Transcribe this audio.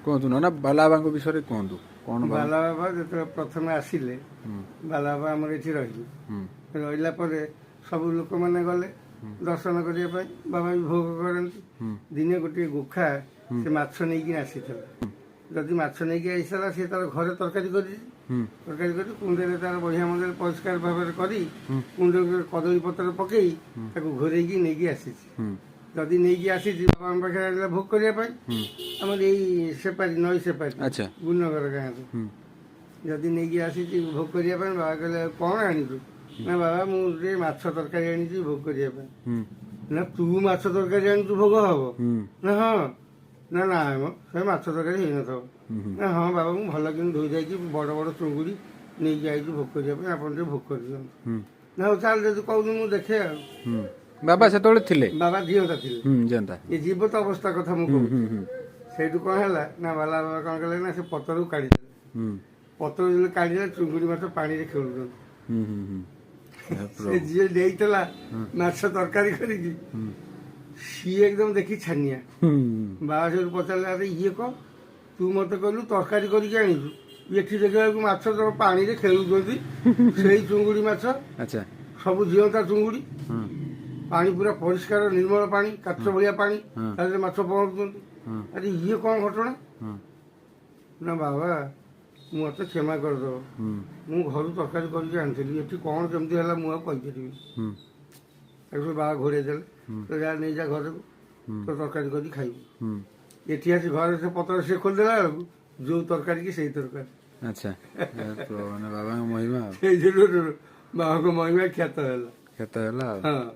କୁହନ୍ତୁ ନା ବାଲା ବାବାଙ୍କ ବିଷୟରେ କୁହନ୍ତୁ କଣ ବାବା? ବାଲା ବାବା ଯେତେବେଳେ ପ୍ରଥମେ ଆସିଲେ, ବାଲା ବାବା ଆମର ଏଠି ରହିଲେ। ରହିଲା ପରେ ସବୁ ଲୋକମାନେ ଗଲେ ଦର୍ଶନ କରିବା ପାଇଁ। ବାବା ବି ଭୋଗ କରନ୍ତି। ଦିନେ ଗୋଟିଏ ଗୋଖା ସେ ମାଛ ନେଇକି ଆସିଥିଲା। ଯଦି ମାଛ ନେଇକି ଆସିଥିଲା, ସେ ତାର ଘରେ ତରକାରୀ କରିଛି। ତରକାରୀ କରି କୁଣ୍ଡରେ ତାର ବଢିଆ ମଣ୍ଡରେ ପରିଷ୍କାର ଭାବରେ କରି କୁଣ୍ଡରେ କଦଳୀ ପତ୍ର ପକେଇ ତାକୁ ଘୋରେଇକି ନେଇକି ଆସିଛି। ଯଦି ନେଇକି ଆସିଛି ବାବାଙ୍କ ପାଖରେ ଆସିଲା ଭୋଗ କରିବା ପାଇଁ, ଆମର ଏଇ ସେପାରୀ ନଈ ସେପାରୀ ଆଚ୍ଛା। ଗୁଣନଗର ଗାଁରେ ଯଦି ନେଇକି ଆସିଛି ଭୋଗ କରିବା ପାଇଁ, ବାବା କହିଲେ କଣ ଆଣିଛୁ? ନା ବାବା ମୁଁ ଟିକେ ମାଛ ତରକାରୀ ଆଣିଛି ଭୋଗ କରିବା ପାଇଁ। ନା ତୁ ମାଛ ତରକାରୀ ଆଣିଛୁ ଭୋଗ ହବ? ନା ହଁ। ନା ନାଇଁ ମ ସେ ମାଛ ତରକାରୀ ହେଇନଥିବ। ନା ହଁ ବାବା ମୁଁ ଭଲ କିଣି ଧୋଇ ଯାଇକି ବଡ ବଡ ଚୁଙ୍ଗୁଡି ନେଇକି ଆଇଛି ଭୋଗ କରିବା ପାଇଁ, ଆପଣ ଟିକେ ଭୋଗ କରିଦିଅନ୍ତୁ। ନା ହଉ ଚାଲ ଯଦି କହୁଛୁ ମୁଁ ଦେଖେ ଆଉ। ବାବା ସେତେବେଳେ ଥିଲେ? ବାବା ଜିଅନ୍ତା ଥିଲେ। ଯେନ୍ତା ଏ ଜୀବତ ଅବସ୍ଥା କଥା ମୁଁ କହୁଛି। ସେଇଠୁ କଣ ହେଲା ନା ବାଲା ବାବା କଣ କଲେ ନା ସେ ପତରକୁ କାଢିଦେଲେ। ପତର ଯେତେବେଳେ କାଢିଦେଲେ ଚୁଙ୍ଗୁଡି ମାଛ ପାଣିରେ ଖେଳୁଛନ୍ତି। ସେ ଯିଏ ଦେଇଥିଲା ମାଛ ତରକାରୀ କରିକି ସିଏ ଏକଦମ ଦେଖି ଛାନିଆ। ବାବା ସେଠୁ ପଚାରିଲେ ଆରେ ଇଏ କଣ ତୁ ମତେ କହିଲୁ ତରକାରୀ କରିକି ଆଣିଛୁ, ଏଠି ଦେଖିବାକୁ ମାଛ ତମ ପାଣିରେ ଖେଳୁଛନ୍ତି। ସେଇ ଚୁଙ୍ଗୁଡି ମାଛ ଆଚ୍ଛା। ସବୁ ଜିଅନ୍ତା ଚୁଙ୍ଗୁଡି, ପାଣି ପୁରା ପରିଷ୍କାର ନିର୍ମଳ ପାଣି, କାଚ ଭଳିଆ ପାଣି, ତା ଦେହରେ ମାଛ ପହଁରୁଛନ୍ତି। ଆରେ ଇଏ କଣ ଘଟଣା? ନା ବାବା ମତେ କ୍ଷମା କରିଦବ, ମୁଁ ଘରୁ ତରକାରୀ କରିକି ଆଣିଥିଲି, ଏଠି କଣ କେମିତି ହେଲା ମୁଁ ଆଉ କହିପାରିବି। ତାକୁ ବାବା ଘୋଡେଇ ଦେଲେ, ଯାହା ନେଇଯା ଘରକୁ ତ ତରକାରୀ କରିକି ଖାଇବୁ। ଏଠି ଆସି ଘରେ ସେ ପତ୍ର ସେ ଖୋଲିଦେଲା ବେଳକୁ ଯୋଉ ତରକାରୀ କି ସେଇ ତରକାରୀ। ଆଚ୍ଛା। ବାବାଙ୍କ ମହିମା ଆଉ। ସେଇ ଯୋଉ ବାବାଙ୍କ ମହିମା ଖ୍ୟାତ ହେଲା। କ୍ଷେତ ହେଲା ଆଉ। ହଁ।